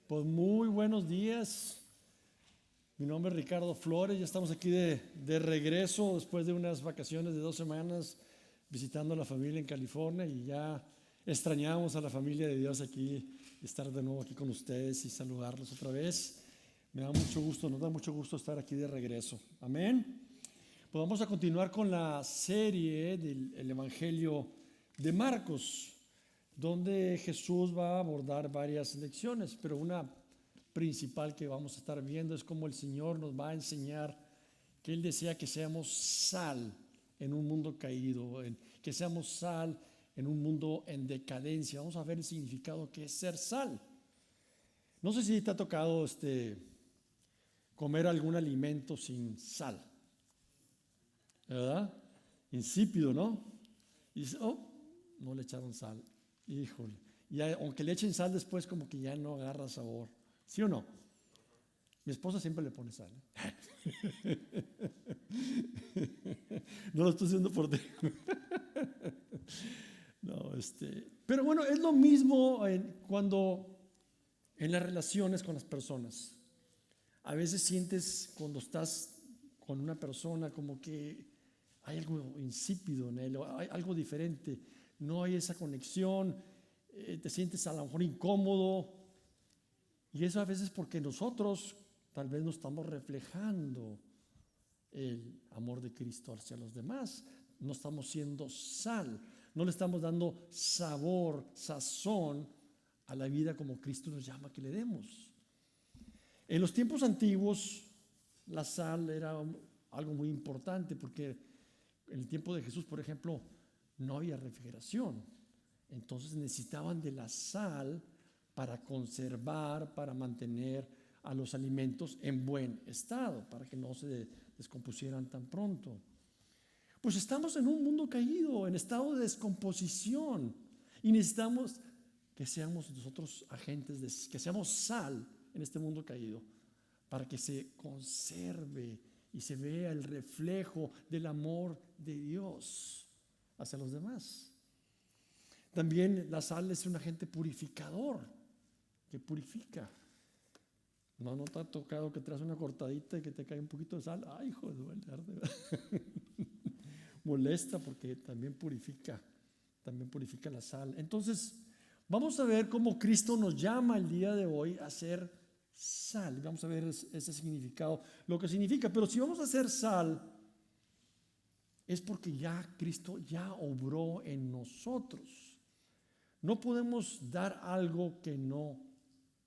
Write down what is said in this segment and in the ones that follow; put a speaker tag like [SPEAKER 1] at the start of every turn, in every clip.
[SPEAKER 1] Pues muy buenos días. Mi nombre es Ricardo Flores. Ya estamos aquí de regreso después de unas vacaciones de 2 semanas visitando a la familia en California, y ya extrañamos a la familia de Dios aquí, estar de nuevo aquí con ustedes y saludarlos otra vez. Me da mucho gusto, nos da mucho gusto estar aquí de regreso. Amén. Pues vamos a continuar con la serie del Evangelio de Marcos, donde Jesús va a abordar varias lecciones, pero una principal que vamos a estar viendo es cómo el Señor nos va a enseñar que Él desea que seamos sal en un mundo caído, que seamos sal en un mundo en decadencia. Vamos a ver el significado que es ser sal. No sé si te ha tocado comer algún alimento sin sal, ¿verdad? Insípido, ¿no? Y dices, oh, no le echaron sal. Híjole. Y aunque le echen sal después, como que ya no agarra sabor. ¿Sí o no? Mi esposa siempre le pone sal. No lo estoy haciendo por ti. No, pero bueno, es lo mismo cuando en las relaciones con las personas. A veces sientes cuando estás con una persona como que hay algo insípido en él, hay algo diferente, no hay esa conexión, te sientes a lo mejor incómodo, y eso a veces porque nosotros tal vez no estamos reflejando el amor de Cristo hacia los demás, no estamos siendo sal, no le estamos dando sabor, sazón a la vida como Cristo nos llama que le demos. En los tiempos antiguos la sal era algo muy importante, porque en el tiempo de Jesús, por ejemplo, no había refrigeración. Entonces necesitaban de la sal para conservar, para mantener a los alimentos en buen estado, para que no se descompusieran tan pronto. Pues estamos en un mundo caído, en estado de descomposición, y necesitamos que seamos nosotros agentes, que seamos sal en este mundo caído, para que se conserve y se vea el reflejo del amor de Dios hacia los demás. También la sal es un agente purificador, que purifica. No te ha tocado que traes una cortadita y que te cae un poquito de sal. Ay, hijo, duele, arde. Molesta, porque también purifica la sal. Entonces, vamos a ver cómo Cristo nos llama el día de hoy a ser sal. Vamos a ver ese significado, lo que significa. Pero si vamos a ser sal, es porque ya Cristo ya obró en nosotros. No podemos dar algo que no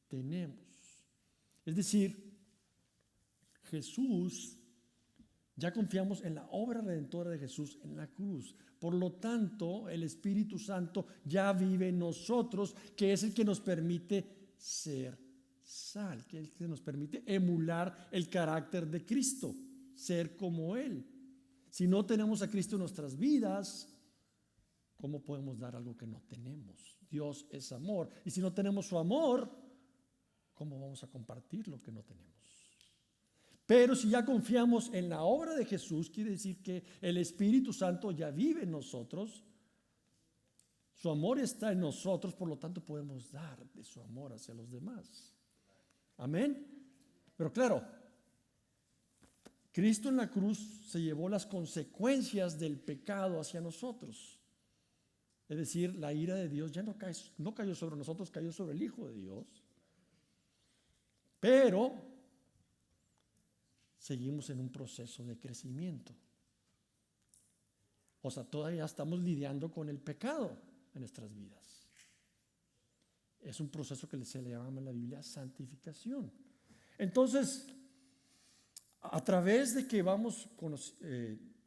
[SPEAKER 1] tenemos. Es decir, Jesús, ya confiamos en la obra redentora de Jesús en la cruz. Por lo tanto, el Espíritu Santo ya vive en nosotros, que es el que nos permite ser sal, que es el que nos permite emular el carácter de Cristo, ser como Él. Si no tenemos a Cristo en nuestras vidas, ¿cómo podemos dar algo que no tenemos? Dios es amor, y si no tenemos su amor, ¿cómo vamos a compartir lo que no tenemos? Pero si ya confiamos en la obra de Jesús, quiere decir que el Espíritu Santo ya vive en nosotros, su amor está en nosotros, por lo tanto podemos dar de su amor hacia los demás. Amén. Pero claro, Cristo en la cruz se llevó las consecuencias del pecado hacia nosotros. Es decir, la ira de Dios ya no cayó sobre nosotros, cayó sobre el Hijo de Dios. Pero seguimos en un proceso de crecimiento. O sea, todavía estamos lidiando con el pecado en nuestras vidas. Es un proceso que se le llama en la Biblia santificación. Entonces, a través de que vamos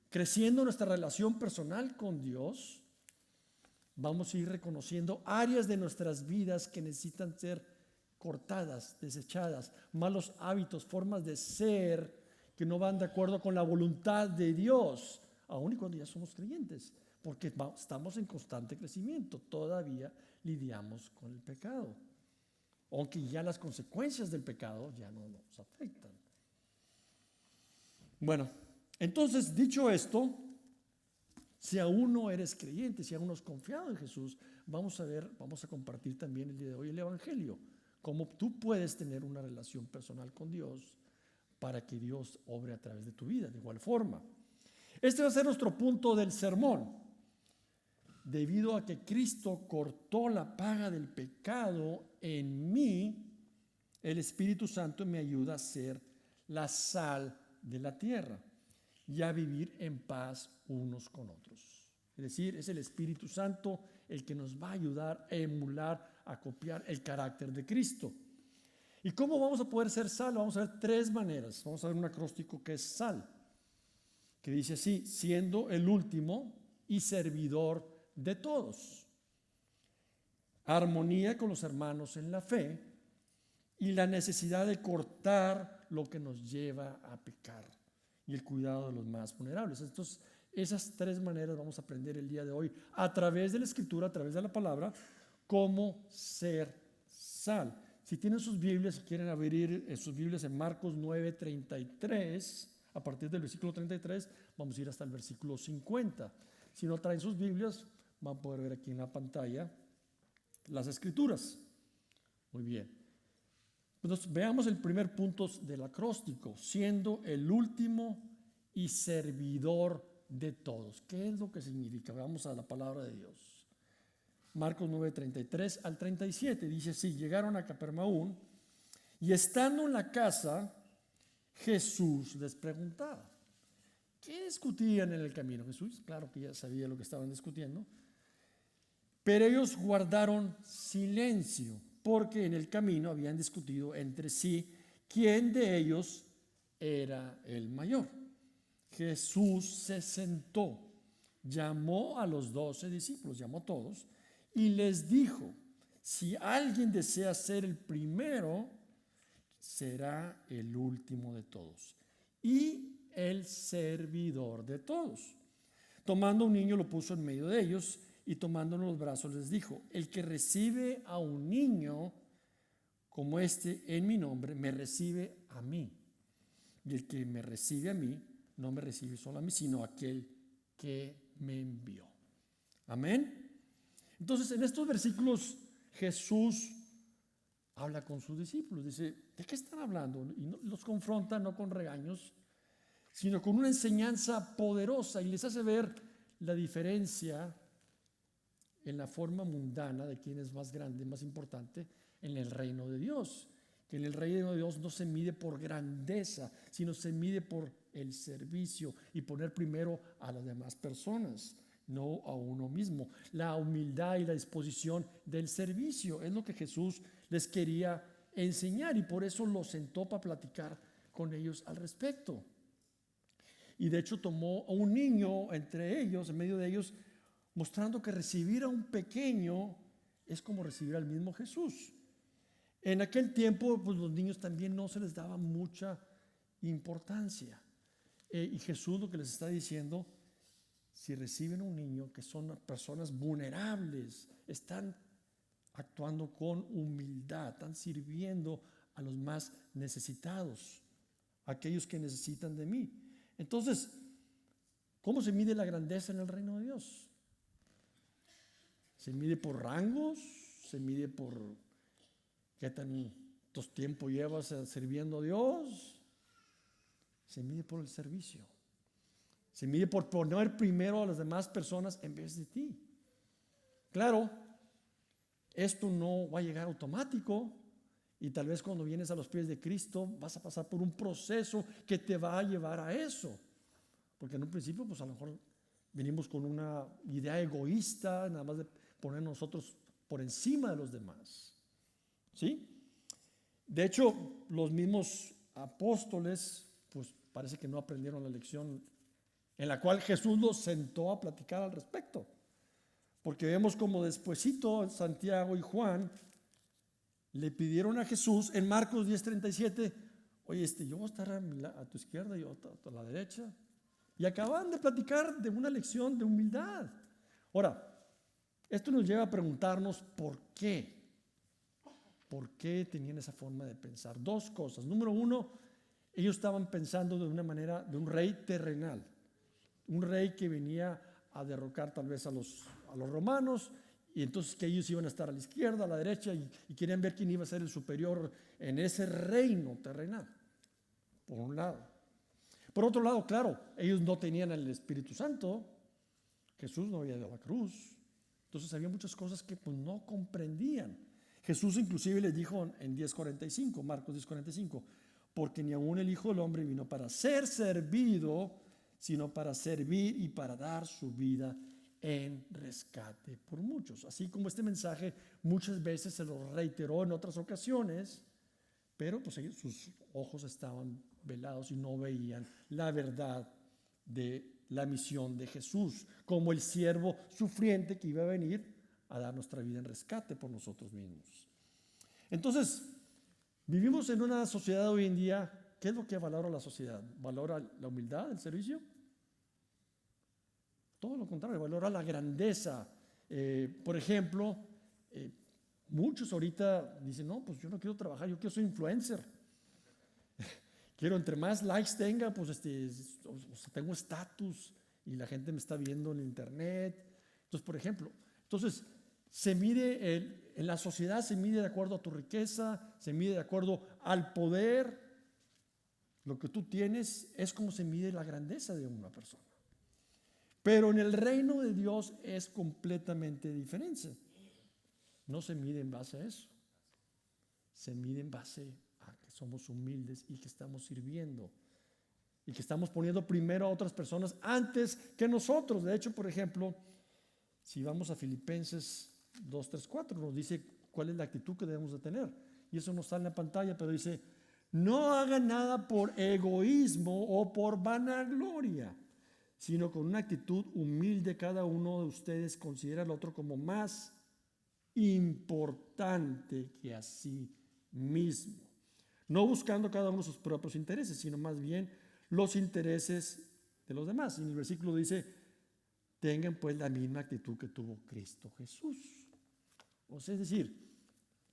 [SPEAKER 1] creciendo nuestra relación personal con Dios, vamos a ir reconociendo áreas de nuestras vidas que necesitan ser cortadas, desechadas, malos hábitos, formas de ser que no van de acuerdo con la voluntad de Dios, aun y cuando ya somos creyentes, porque estamos en constante crecimiento, todavía lidiamos con el pecado, aunque ya las consecuencias del pecado ya no nos afectan. Bueno, entonces, dicho esto, si aún no eres creyente, si aún no has confiado en Jesús, vamos a compartir también el día de hoy el Evangelio, cómo tú puedes tener una relación personal con Dios para que Dios obre a través de tu vida de igual forma. Este va a ser nuestro punto del sermón. Debido a que Cristo cortó la paga del pecado en mí, el Espíritu Santo me ayuda a ser la sal de la tierra y a vivir en paz unos con otros. Es decir, es el Espíritu Santo el que nos va a ayudar a emular, a copiar el carácter de Cristo. ¿Y cómo vamos a poder ser sal? Vamos a ver tres maneras. Vamos a ver un acróstico que es sal, que dice así: siendo el último y servidor de todos. Armonía con los hermanos en la fe y la necesidad de cortar lo que nos lleva a pecar y el cuidado de los más vulnerables. Entonces, esas tres maneras vamos a aprender el día de hoy a través de la Escritura, a través de la palabra, cómo ser sal. Si tienen sus Biblias, si quieren abrir sus Biblias en Marcos 9:33, a partir del versículo 33, vamos a ir hasta el versículo 50. Si no traen sus Biblias, van a poder ver aquí en la pantalla las Escrituras. Muy bien. Entonces, veamos el primer punto del acróstico: siendo el último y servidor de todos. ¿Qué es lo que significa? Vamos a la palabra de Dios. Marcos 9:33 al 37 dice así: llegaron a Capernaum y estando en la casa, Jesús les preguntaba. ¿Qué discutían en el camino? Jesús, claro que ya sabía lo que estaban discutiendo, pero ellos guardaron silencio, porque en el camino habían discutido entre sí quién de ellos era el mayor. Jesús se sentó, llamó a los 12 discípulos, llamó a todos, y les dijo: si alguien desea ser el primero, será el último de todos y el servidor de todos. Tomando un niño, lo puso en medio de ellos, y tomándolo en los brazos les dijo: el que recibe a un niño como este en mi nombre, me recibe a mí. Y el que me recibe a mí, no me recibe solo a mí, sino a aquel que me envió. Amén. Entonces, en estos versículos Jesús habla con sus discípulos. Dice: ¿de qué están hablando? Y los confronta no con regaños, sino con una enseñanza poderosa, y les hace ver la diferencia en la forma mundana de quién es más grande, más importante en el reino de Dios. Que en el reino de Dios no se mide por grandeza, sino se mide por el servicio y poner primero a las demás personas, no a uno mismo. La humildad y la disposición del servicio es lo que Jesús les quería enseñar, y por eso los sentó para platicar con ellos al respecto. Y de hecho tomó a un niño entre ellos, en medio de ellos, mostrando que recibir a un pequeño es como recibir al mismo Jesús. En aquel tiempo, pues los niños también no se les daba mucha importancia. Y Jesús lo que les está diciendo: si reciben a un niño, que son personas vulnerables, están actuando con humildad, están sirviendo a los más necesitados, aquellos que necesitan de mí. Entonces, ¿cómo se mide la grandeza en el reino de Dios? ¿Se mide por rangos? ¿Se mide por qué tantos tiempo llevas sirviendo a Dios? Se mide por el servicio. Se mide por poner primero a las demás personas en vez de ti. Claro, esto no va a llegar automático, y tal vez cuando vienes a los pies de Cristo vas a pasar por un proceso que te va a llevar a eso. Porque en un principio, pues a lo mejor venimos con una idea egoísta, nada más de poner nosotros por encima de los demás. ¿Sí? De hecho, los mismos apóstoles, pues parece que no aprendieron la lección en la cual Jesús los sentó a platicar al respecto. Porque vemos como despuesito Santiago y Juan le pidieron a Jesús en Marcos 10:37: oye, yo voy a estar a tu izquierda y yo a la derecha. Y acaban de platicar de una lección de humildad. Ahora, esto nos lleva a preguntarnos por qué. ¿Por qué tenían esa forma de pensar? Dos cosas. Número uno, ellos estaban pensando de una manera de un rey terrenal. Un rey que venía a derrocar tal vez a los romanos y entonces que ellos iban a estar a la izquierda, a la derecha, y querían ver quién iba a ser el superior en ese reino terrenal, por un lado. Por otro lado, claro, ellos no tenían el Espíritu Santo, Jesús no había ido a la cruz, entonces había muchas cosas que pues, no comprendían. Jesús inclusive les dijo en 10:45, Marcos 10:45, porque ni aun el Hijo del Hombre vino para ser servido, sino para servir y para dar su vida en rescate por muchos. Así como este mensaje muchas veces se lo reiteró en otras ocasiones, pero pues sus ojos estaban velados y no veían la verdad de la misión de Jesús, como el siervo sufriente que iba a venir a dar nuestra vida en rescate por nosotros mismos. Entonces, vivimos en una sociedad hoy en día. ¿Qué es lo que valora la sociedad? ¿Valora la humildad, el servicio? Todo lo contrario, valora la grandeza. Por ejemplo, muchos ahorita dicen, no, pues yo no quiero trabajar, yo quiero ser influencer. Quiero, entre más likes tenga, pues tengo estatus y la gente me está viendo en internet. Entonces, por ejemplo, se mide, en la sociedad se mide de acuerdo a tu riqueza, se mide de acuerdo al poder. Lo que tú tienes es como se mide la grandeza de una persona. Pero en el reino de Dios es completamente diferente. No se mide en base a eso. Se mide en base a que somos humildes y que estamos sirviendo. Y que estamos poniendo primero a otras personas antes que nosotros. De hecho, por ejemplo, si vamos a Filipenses 2, 3, 4, nos dice cuál es la actitud que debemos de tener. Y eso no está en la pantalla, pero dice, no hagan nada por egoísmo o por vanagloria, sino con una actitud humilde. Cada uno de ustedes considera al otro como más importante que a sí mismo, no buscando cada uno sus propios intereses, sino más bien los intereses de los demás. Y en el versículo dice, tengan pues la misma actitud que tuvo Cristo Jesús. O sea, es decir,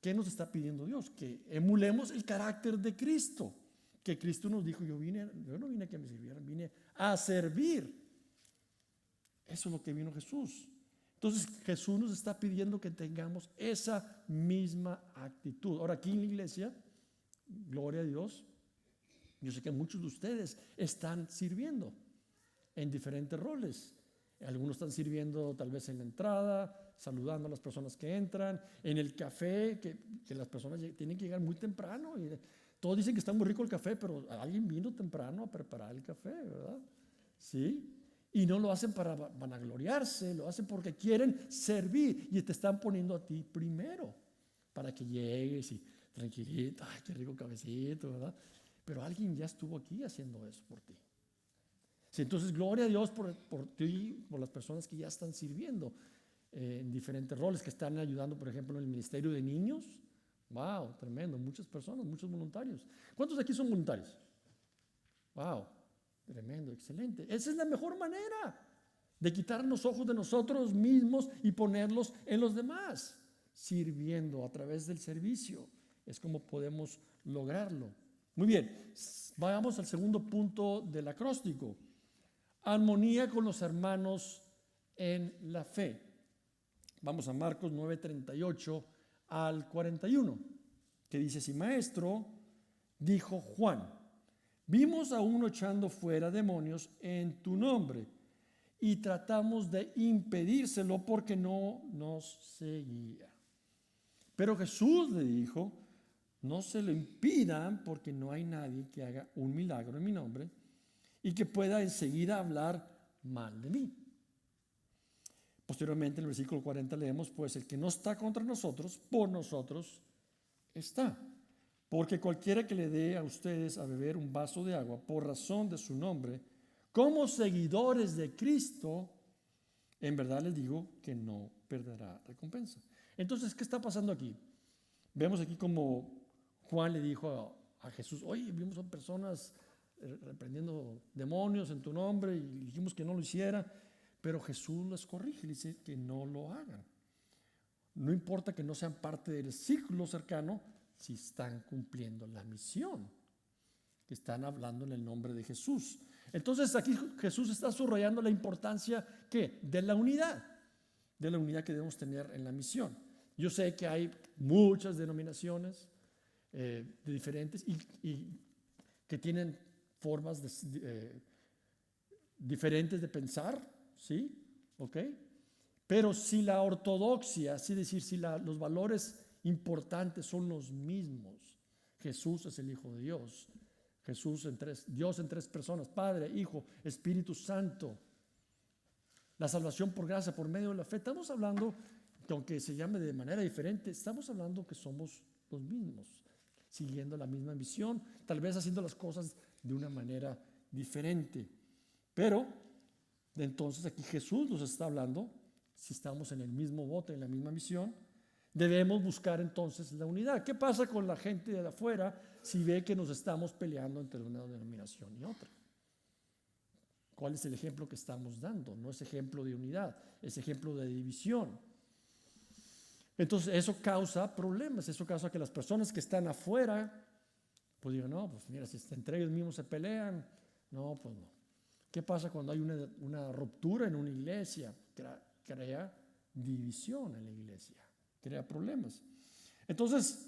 [SPEAKER 1] ¿qué nos está pidiendo Dios? Que emulemos el carácter de Cristo. Que Cristo nos dijo, yo no vine a que me sirvieran, vine a servir. Eso es lo que vino Jesús. Entonces Jesús nos está pidiendo que tengamos esa misma actitud. Ahora aquí en la iglesia, gloria a Dios, yo sé que muchos de ustedes están sirviendo en diferentes roles. Algunos están sirviendo tal vez en la entrada, saludando a las personas que entran, en el café, que las personas tienen que llegar muy temprano. Y todos dicen que está muy rico el café, pero alguien vino temprano a preparar el café, ¿verdad? Sí. Y no lo hacen para vanagloriarse, lo hacen porque quieren servir y te están poniendo a ti primero para que llegues y tranquilito, ay, qué rico cafecito, ¿verdad? Pero alguien ya estuvo aquí haciendo eso por ti. Sí, entonces, gloria a Dios por ti, por las personas que ya están sirviendo en diferentes roles, que están ayudando, por ejemplo, en el ministerio de niños. Wow, tremendo, muchas personas, muchos voluntarios. ¿Cuántos de aquí son voluntarios? Wow, tremendo, excelente. Esa es la mejor manera de quitar los ojos de nosotros mismos y ponerlos en los demás, sirviendo a través del servicio. Es como podemos lograrlo. Muy bien, vayamos al segundo punto del acróstico. Armonía con los hermanos en la fe. Vamos a Marcos 9:38 al 41, que dice así: Maestro, dijo Juan, vimos a uno echando fuera demonios en tu nombre y tratamos de impedírselo porque no nos seguía. Pero Jesús le dijo, no se lo impidan porque no hay nadie que haga un milagro en mi nombre y que pueda enseguida hablar mal de mí. Posteriormente en el versículo 40 leemos, pues el que no está contra nosotros, por nosotros está. Porque cualquiera que le dé a ustedes a beber un vaso de agua por razón de su nombre, como seguidores de Cristo, en verdad les digo que no perderá recompensa. Entonces, ¿qué está pasando aquí? Vemos aquí como Juan le dijo a Jesús, oye, vimos a personas reprendiendo demonios en tu nombre y dijimos que no lo hiciera, pero Jesús los corrige y dice que no lo hagan. No importa que no sean parte del círculo cercano, si están cumpliendo la misión, que están hablando en el nombre de Jesús. Entonces aquí Jesús está subrayando la importancia ¿qué? De la unidad, de la unidad que debemos tener en la misión. Yo sé que hay muchas denominaciones de diferentes y que tienen formas diferentes de pensar, ¿sí? ¿Ok? Pero si la ortodoxia, es decir, si los valores importantes son los mismos, Jesús es el Hijo de Dios, Dios en tres personas, Padre, Hijo, Espíritu Santo, la salvación por gracia, por medio de la fe, estamos hablando, que aunque se llame de manera diferente, estamos hablando que somos los mismos, siguiendo la misma misión, tal vez haciendo las cosas de una manera diferente. Pero, entonces aquí Jesús nos está hablando, si estamos en el mismo bote, en la misma misión, debemos buscar entonces la unidad. ¿Qué pasa con la gente de afuera si ve que nos estamos peleando entre una denominación y otra? ¿Cuál es el ejemplo que estamos dando? No es ejemplo de unidad, es ejemplo de división. Entonces eso causa problemas, eso causa que las personas que están afuera, pues digan, no, pues mira, si entre ellos mismos se pelean, no, pues no. ¿Qué pasa cuando hay una ruptura en una iglesia? Crea división en la iglesia, crea problemas. Entonces,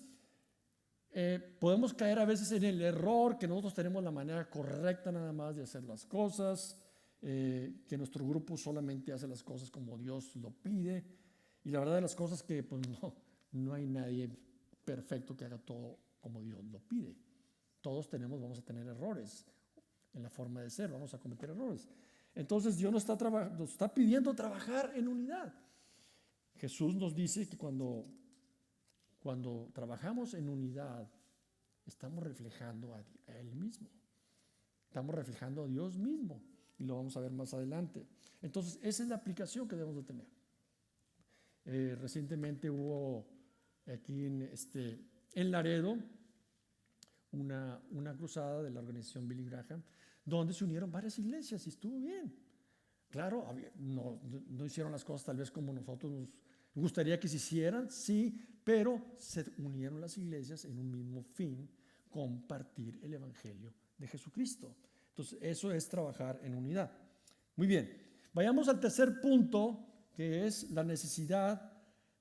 [SPEAKER 1] podemos caer a veces en el error que nosotros tenemos la manera correcta nada más de hacer las cosas, que nuestro grupo solamente hace las cosas como Dios lo pide, y la verdad de las cosas que pues no hay nadie perfecto que haga todo como Dios lo pide. Todos vamos a tener errores en la forma de ser, vamos a cometer errores. Entonces Dios nos está pidiendo trabajar en unidad. Jesús nos dice que cuando trabajamos en unidad, estamos reflejando a Él mismo. Estamos reflejando a Dios mismo. Y lo vamos a ver más adelante. Entonces, esa es la aplicación que debemos de tener. Recientemente hubo aquí en Laredo una cruzada de la organización Billy Graham, donde se unieron varias iglesias y estuvo bien. Claro, no hicieron las cosas tal vez como nosotros nos gustaría que se hicieran, sí, pero se unieron las iglesias en un mismo fin, compartir el evangelio de Jesucristo. Entonces, eso es trabajar en unidad. Muy bien, vayamos al tercer punto, que es la necesidad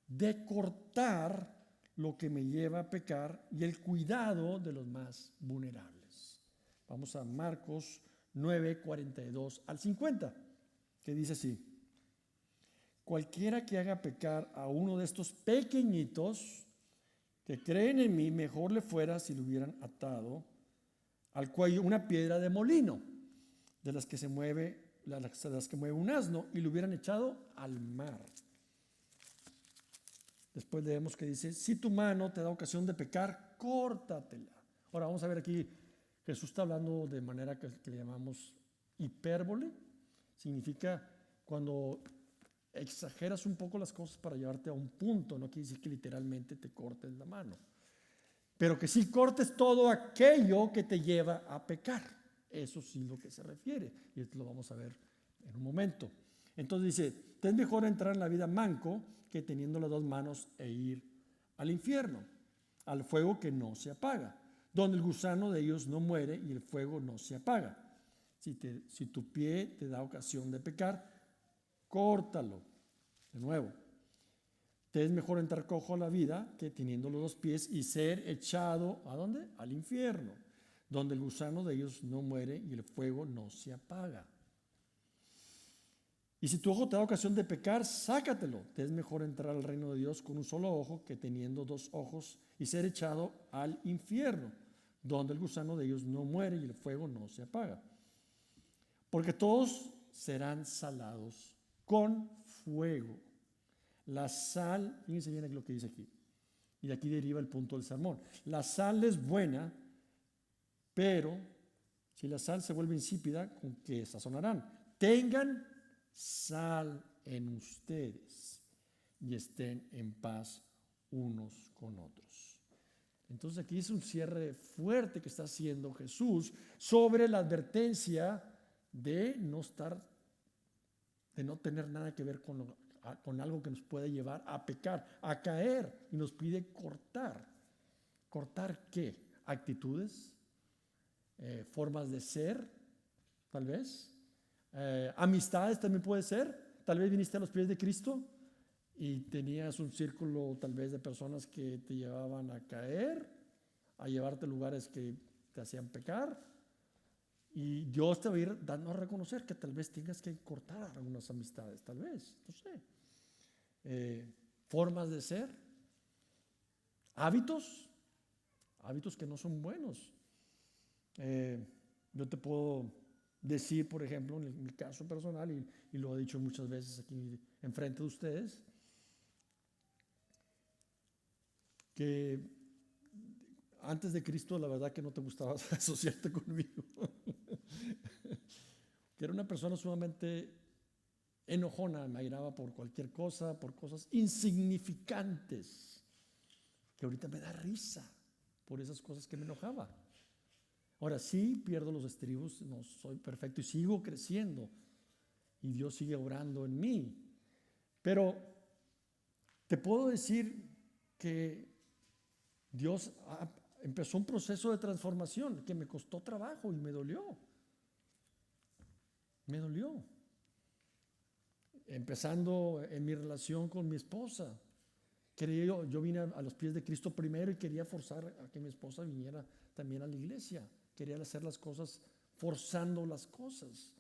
[SPEAKER 1] de cortar lo que me lleva a pecar y el cuidado de los más vulnerables. Vamos a Marcos 9, 42 al 50, que dice así: cualquiera que haga pecar a uno de estos pequeñitos que creen en mí, mejor le fuera si le hubieran atado al cuello una piedra de molino, de las que mueve un asno, y lo hubieran echado al mar. Después leemos que dice: si tu mano te da ocasión de pecar, córtatela. Ahora vamos a ver aquí, Jesús está hablando de manera que le llamamos hipérbole. Significa cuando exageras un poco las cosas para llevarte a un punto. No quiere decir que literalmente te cortes la mano, pero que sí cortes todo aquello que te lleva a pecar. Eso sí es lo que se refiere, y esto lo vamos a ver en un momento. Entonces dice: te es mejor entrar en la vida manco que teniendo las dos manos e ir al infierno, al fuego que no se apaga, donde el gusano de ellos no muere y el fuego no se apaga. Si tu pie te da ocasión de pecar, córtalo. De nuevo, te es mejor entrar cojo a la vida que teniendo los dos pies y ser echado, ¿a dónde? Al infierno, donde el gusano de ellos no muere y el fuego no se apaga. Y si tu ojo te da ocasión de pecar, sácatelo. Te es mejor entrar al reino de Dios con un solo ojo que teniendo dos ojos y ser echado al infierno, donde el gusano de ellos no muere y el fuego no se apaga. Porque todos serán salados con fuego. La sal, fíjense bien lo que dice aquí, y de aquí deriva el punto del sermón. La sal es buena, pero si la sal se vuelve insípida, ¿con qué sazonarán? Tengan sal en ustedes y estén en paz unos con otros. Entonces aquí es un cierre fuerte que está haciendo Jesús sobre la advertencia de no tener nada que ver con algo que nos puede llevar a pecar, a caer, y nos pide cortar. ¿Cortar qué? Actitudes, formas de ser, tal vez. Amistades también puede ser. Tal vez viniste a los pies de Cristo y tenías un círculo tal vez de personas que te llevaban a caer, a llevarte a lugares que te hacían pecar, y Dios te va a ir dando a reconocer que tal vez tengas que cortar algunas amistades, tal vez, no sé, formas de ser, hábitos que no son buenos. Yo te puedo decir, por ejemplo, en mi caso personal, y lo he dicho muchas veces aquí enfrente de ustedes, que antes de Cristo la verdad que no te gustaba asociarte conmigo. Que era una persona sumamente enojona, me airaba por cualquier cosa, por cosas insignificantes, que ahorita me da risa por esas cosas que me enojaba. Ahora sí pierdo los estribos, no soy perfecto y sigo creciendo y Dios sigue obrando en mí. Pero te puedo decir que Dios empezó un proceso de transformación que me costó trabajo y me dolió. Me dolió. Empezando en mi relación con mi esposa. Yo vine a los pies de Cristo primero y quería forzar a que mi esposa viniera también a la iglesia. Quería hacer las cosas forzando las cosas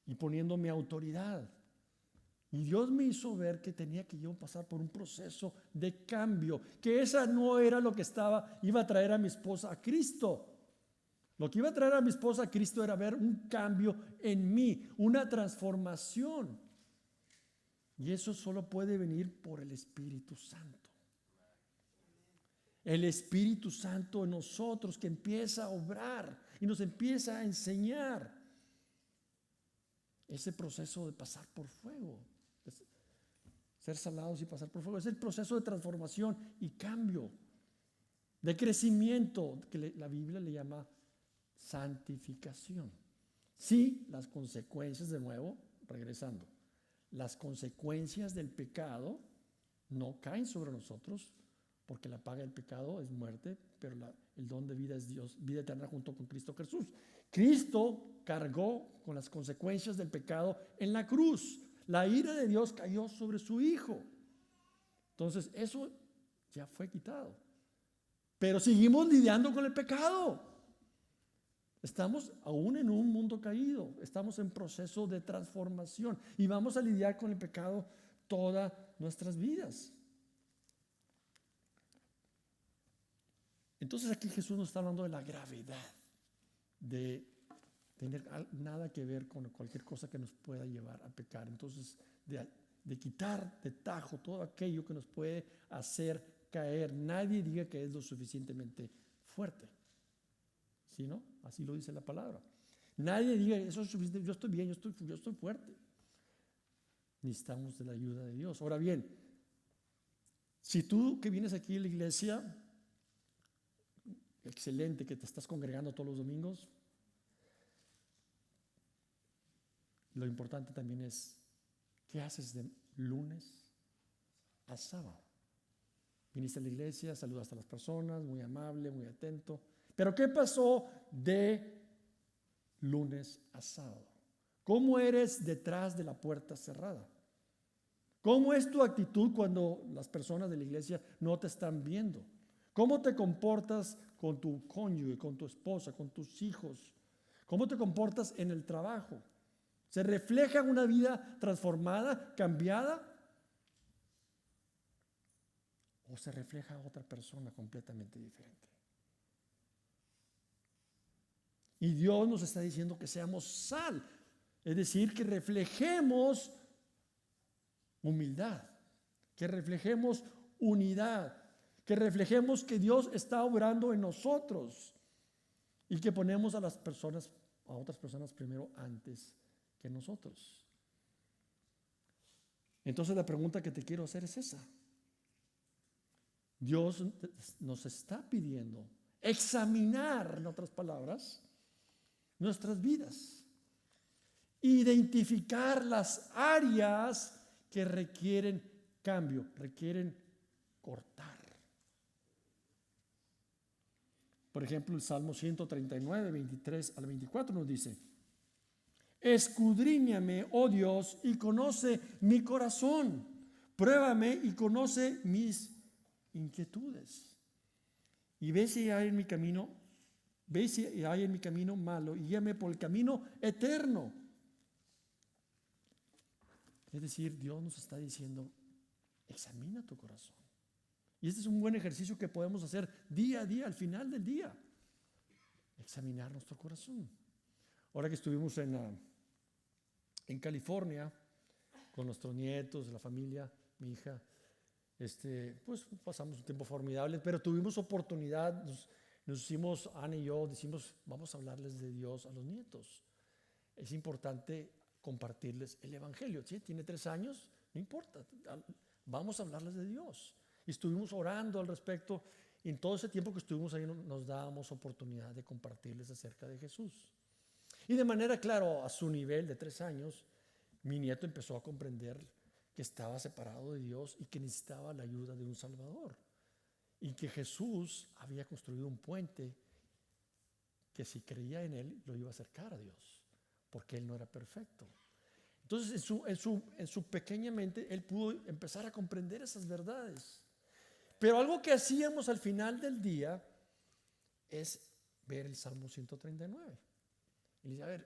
[SPEAKER 1] y poniendo mi autoridad. Y Dios me hizo ver que tenía que yo pasar por un proceso de cambio, que esa no era lo que iba a traer a mi esposa a Cristo. Lo que iba a traer a mi esposa a Cristo era ver un cambio en mí, una transformación. Y eso solo puede venir por el Espíritu Santo. El Espíritu Santo en nosotros que empieza a obrar y nos empieza a enseñar ese proceso de pasar por fuego. Ser salados y pasar por fuego. Es el proceso de transformación y cambio, de crecimiento, que la Biblia le llama santificación. Sí, las consecuencias, de nuevo, regresando, las consecuencias del pecado no caen sobre nosotros, porque la paga del pecado es muerte, pero el don de vida es Dios, vida eterna junto con Cristo Jesús. Cristo cargó con las consecuencias del pecado en la cruz. La ira de Dios cayó sobre su Hijo. Entonces, eso ya fue quitado. Pero seguimos lidiando con el pecado. Estamos aún en un mundo caído. Estamos en proceso de transformación y vamos a lidiar con el pecado todas nuestras vidas. Entonces aquí Jesús nos está hablando de la gravedad de tener nada que ver con cualquier cosa que nos pueda llevar a pecar. Entonces, de quitar de tajo todo aquello que nos puede hacer caer. Nadie diga que es lo suficientemente fuerte. ¿Sí, no? Así lo dice la palabra. Nadie diga, eso es suficiente, yo estoy bien, yo estoy fuerte. Necesitamos de la ayuda de Dios. Ahora bien, si tú que vienes aquí a la iglesia, excelente que te estás congregando todos los domingos, lo importante también es, ¿qué haces de lunes a sábado? Viniste a la iglesia, saludaste a las personas, muy amable, muy atento. Pero ¿qué pasó de lunes a sábado? ¿Cómo eres detrás de la puerta cerrada? ¿Cómo es tu actitud cuando las personas de la iglesia no te están viendo? ¿Cómo te comportas con tu cónyuge, con tu esposa, con tus hijos? ¿Cómo te comportas en el trabajo? ¿Se refleja una vida transformada, cambiada? ¿O se refleja otra persona completamente diferente? Y Dios nos está diciendo que seamos sal, es decir, que reflejemos humildad, que reflejemos unidad, que reflejemos que Dios está obrando en nosotros y que ponemos a otras personas primero antes que nosotros. Entonces la pregunta que te quiero hacer es esa. Dios nos está pidiendo examinar, en otras palabras, nuestras vidas, identificar las áreas que requieren cambio, requieren cortar. Por ejemplo, el Salmo 139, 23 al 24 nos dice: escudriñame, oh Dios, y conoce mi corazón. Pruébame y conoce mis inquietudes. Y ve si hay en mi camino, ve si hay en mi camino malo y guíame por el camino eterno. Es decir, Dios nos está diciendo, examina tu corazón. Y este es un buen ejercicio que podemos hacer día a día, al final del día. Examinar nuestro corazón. Ahora que estuvimos en California con nuestros nietos, la familia, mi hija, pues pasamos un tiempo formidable, pero tuvimos oportunidad, nos hicimos, Ana y yo, decimos, vamos a hablarles de Dios a los nietos. Es importante compartirles el evangelio. ¿Sí? Tiene 3 años, no importa, vamos a hablarles de Dios. Y estuvimos orando al respecto, y en todo ese tiempo que estuvimos ahí nos dábamos oportunidad de compartirles acerca de Jesús. Y de manera, claro, a su nivel de 3 años, mi nieto empezó a comprender que estaba separado de Dios y que necesitaba la ayuda de un Salvador. Y que Jesús había construido un puente que si creía en Él lo iba a acercar a Dios, porque Él no era perfecto. Entonces en su pequeña mente Él pudo empezar a comprender esas verdades. Pero algo que hacíamos al final del día es ver el Salmo 139. Y le dice,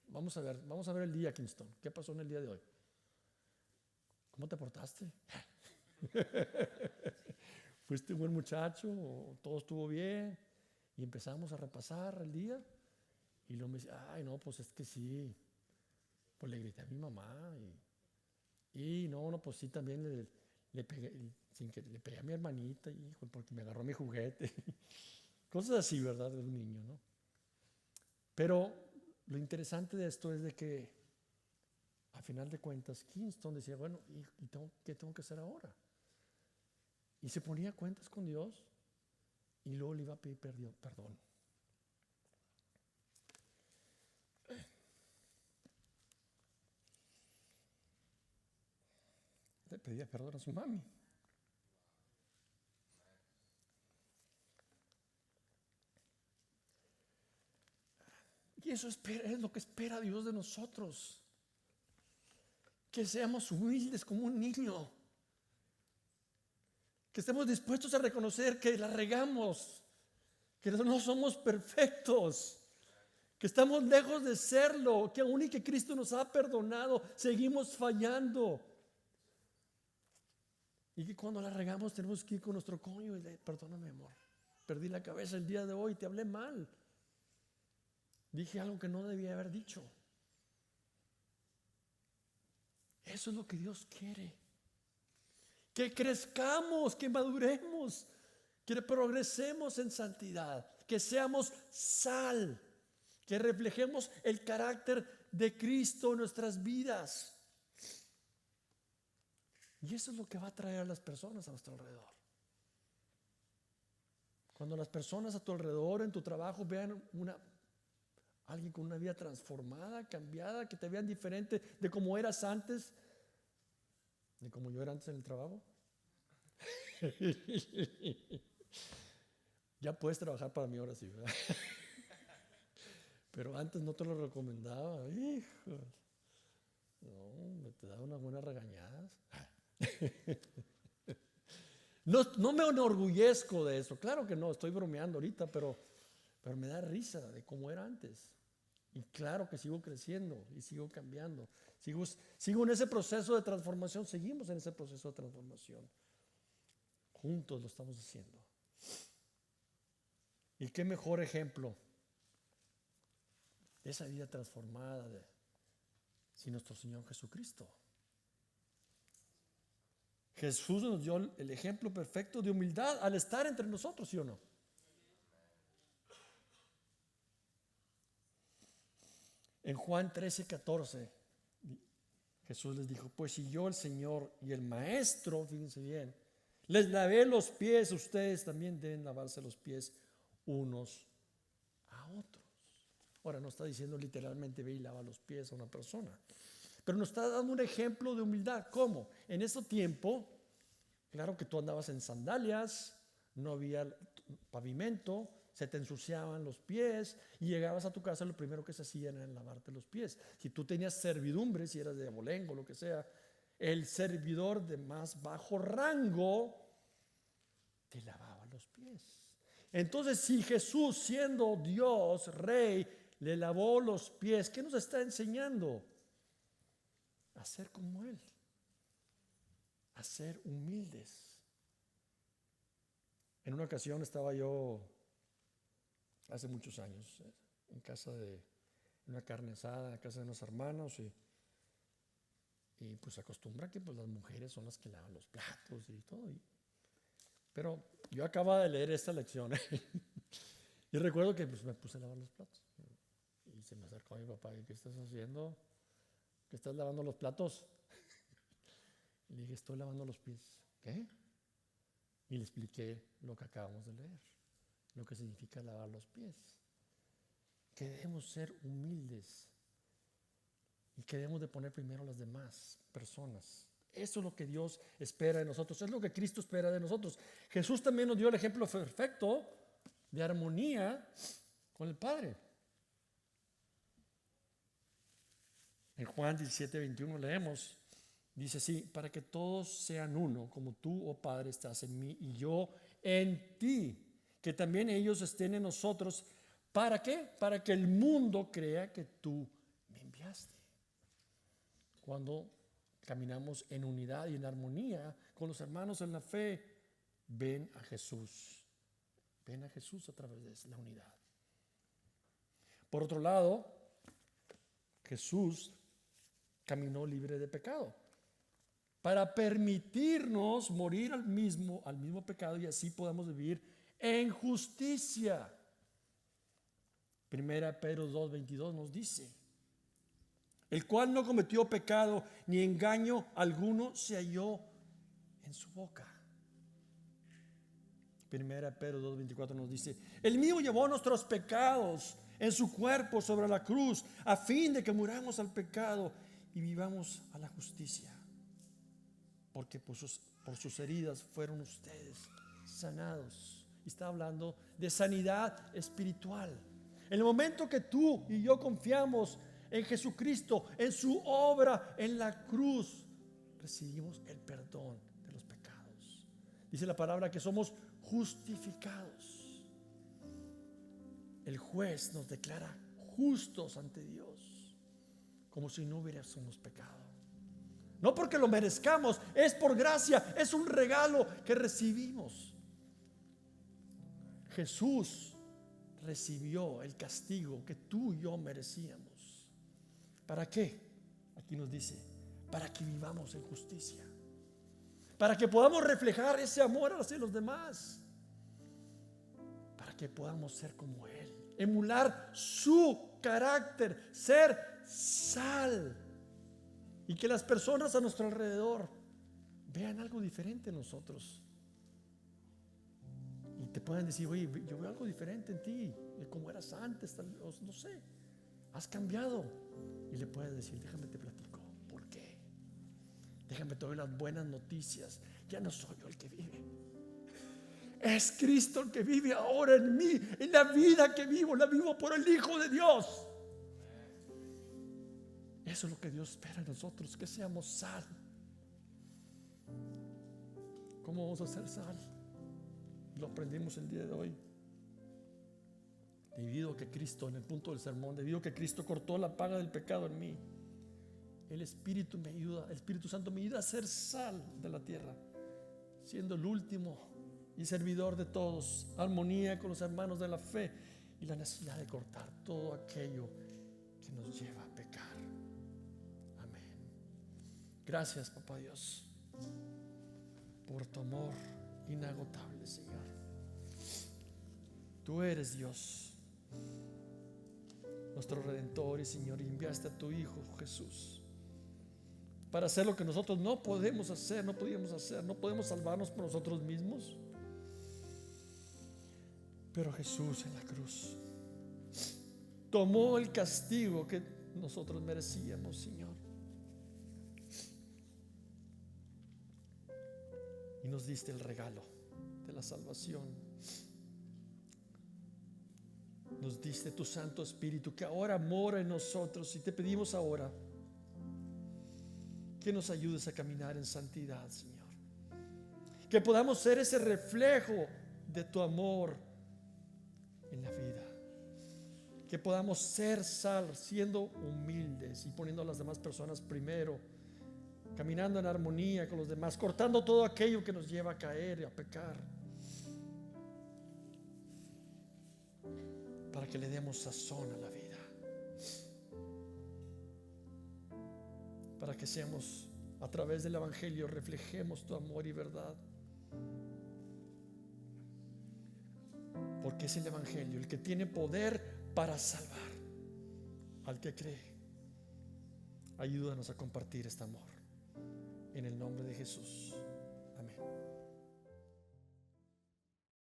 [SPEAKER 1] vamos a ver el día, Kingston. ¿Qué pasó en el día de hoy? ¿Cómo te portaste? ¿Fuiste un buen muchacho? ¿Todo estuvo bien? Y empezamos a repasar el día. Y luego me dice, ay no, pues es que sí. Pues le grité a mi mamá. Y no, pues sí, también le pegué, le pegué a mi hermanita, hijo, porque me agarró mi juguete. Cosas así, ¿verdad? De un niño, ¿no? Pero lo interesante de esto es de que a final de cuentas Kingston decía, bueno, ¿qué tengo que hacer ahora? Y se ponía cuentas con Dios y luego le iba a pedir perdón. Le pedía perdón a su mami. Y eso es lo que espera Dios de nosotros. Que seamos humildes como un niño. Que estemos dispuestos a reconocer que la regamos. Que no somos perfectos. Que estamos lejos de serlo. Que aún y que Cristo nos ha perdonado, seguimos fallando. Y que cuando la regamos tenemos que ir con nuestro cónyuge y decirle, perdóname, amor. Perdí la cabeza el día de hoy, te hablé mal. Dije algo que no debía haber dicho. Eso es lo que Dios quiere. Que crezcamos, que maduremos, que progresemos en santidad, que seamos sal, que reflejemos el carácter de Cristo en nuestras vidas. Y eso es lo que va a atraer a las personas a nuestro alrededor. Cuando las personas a tu alrededor, en tu trabajo, vean alguien con una vida transformada, cambiada, que te vean diferente de como eras antes, de como yo era antes en el trabajo. Ya puedes trabajar para mí ahora sí, ¿verdad? Pero antes no te lo recomendaba, hijo. No, te daba unas buenas regañadas. No me enorgullezco de eso, claro que no, estoy bromeando ahorita, pero me da risa de cómo era antes. Y claro que sigo creciendo y sigo cambiando. Sigo en ese proceso de transformación, seguimos en ese proceso de transformación. Juntos lo estamos haciendo. Y qué mejor ejemplo de esa vida transformada si nuestro Señor Jesucristo. Jesús nos dio el ejemplo perfecto de humildad al estar entre nosotros, ¿sí o no? En Juan 13:14, Jesús les dijo, pues si yo, el Señor y el Maestro, fíjense bien, les lavé los pies, ustedes también deben lavarse los pies unos a otros. Ahora no está diciendo literalmente ve y lava los pies a una persona, pero nos está dando un ejemplo de humildad. ¿Cómo? En ese tiempo, claro que tú andabas en sandalias, no había pavimento, se te ensuciaban los pies y llegabas a tu casa, lo primero que se hacía era lavarte los pies. Si tú tenías servidumbre, si eras de abolengo, lo que sea, el servidor de más bajo rango te lavaba los pies. Entonces, si Jesús, siendo Dios, Rey, le lavó los pies, ¿qué nos está enseñando? A ser como Él, a ser humildes. En una ocasión estaba yo, hace muchos años, en casa de una carne asada, en casa de unos hermanos, y pues acostumbra que pues las mujeres son las que lavan los platos y todo. Pero yo acababa de leer esta lección y recuerdo que pues me puse a lavar los platos. Y se me acercó mi papá: ¿qué estás haciendo? ¿Qué estás lavando los platos? Y le dije: estoy lavando los pies. ¿Qué? Y le expliqué lo que acabamos de leer, lo que significa lavar los pies. Que debemos ser humildes y que debemos de poner primero a las demás personas. Eso es lo que Dios espera de nosotros, es lo que Cristo espera de nosotros. Jesús también nos dio el ejemplo perfecto de armonía con el Padre. En Juan 17:21 leemos, dice así: para que todos sean uno, como tú, oh Padre, estás en mí y yo en ti, que también ellos estén en nosotros. ¿Para qué? Para que el mundo crea que tú me enviaste. Cuando caminamos en unidad y en armonía con los hermanos en la fe, ven a Jesús a través de la unidad. Por otro lado, Jesús caminó libre de pecado para permitirnos morir al mismo pecado y así podamos vivir en justicia. Primera Pedro 2:22 nos dice: el cual no cometió pecado ni engaño alguno se halló en su boca. Primera Pedro 2:24 nos dice: el mismo llevó nuestros pecados en su cuerpo sobre la cruz, a fin de que muramos al pecado y vivamos a la justicia. Porque por sus heridas fueron ustedes sanados. Y está hablando de sanidad espiritual. En el momento que tú y yo confiamos en Jesucristo, en su obra en la cruz, recibimos el perdón de los pecados. Dice la palabra que somos justificados. El juez nos declara justos ante Dios, como si no hubiéramos pecado. No porque lo merezcamos, es por gracia, es un regalo que recibimos. Jesús recibió el castigo que tú y yo merecíamos. ¿Para qué? Aquí nos dice: para que vivamos en justicia, para que podamos reflejar ese amor hacia los demás, para que podamos ser como Él, emular su carácter, ser sal, y que las personas a nuestro alrededor vean algo diferente en nosotros y te puedan decir: oye, yo veo algo diferente en ti de como eras antes, no sé, has cambiado. Y le puedes decir: déjame te platico por qué, déjame te doy las buenas noticias. Ya no soy yo el que vive, es Cristo el que vive ahora en mí. En la vida que vivo, la vivo por el Hijo de Dios. Eso es lo que Dios espera de nosotros, que seamos sal. ¿Cómo vamos a ser sal? Lo aprendimos el día de hoy. Debido a que Cristo, en el punto del sermón, debido a que Cristo cortó la paga del pecado en mí, el Espíritu me ayuda, el Espíritu Santo me ayuda a ser sal de la tierra, siendo el último y servidor de todos, armonía con los hermanos de la fe y la necesidad de cortar todo aquello que nos lleva a pecar. Amén. Gracias, Papá Dios, por tu amor inagotable, Señor. Tú eres Dios, nuestro Redentor y Señor, y enviaste a tu Hijo Jesús para hacer lo que nosotros no podemos hacer, no podíamos hacer, no podemos salvarnos por nosotros mismos. Pero Jesús en la cruz tomó el castigo que nosotros merecíamos, Señor, y nos diste el regalo de la salvación. Nos diste tu Santo Espíritu que ahora mora en nosotros, y te pedimos ahora que nos ayudes a caminar en santidad, Señor. Que podamos ser ese reflejo de tu amor en la vida. Que podamos ser sal, siendo humildes y poniendo a las demás personas primero, caminando en armonía con los demás, cortando todo aquello que nos lleva a caer y a pecar, para que le demos sazón a la vida, para que seamos, a través del Evangelio, reflejemos tu amor y verdad, porque es el Evangelio el que tiene poder para salvar al que cree. Ayúdanos a compartir este amor en el nombre de Jesús. Amén.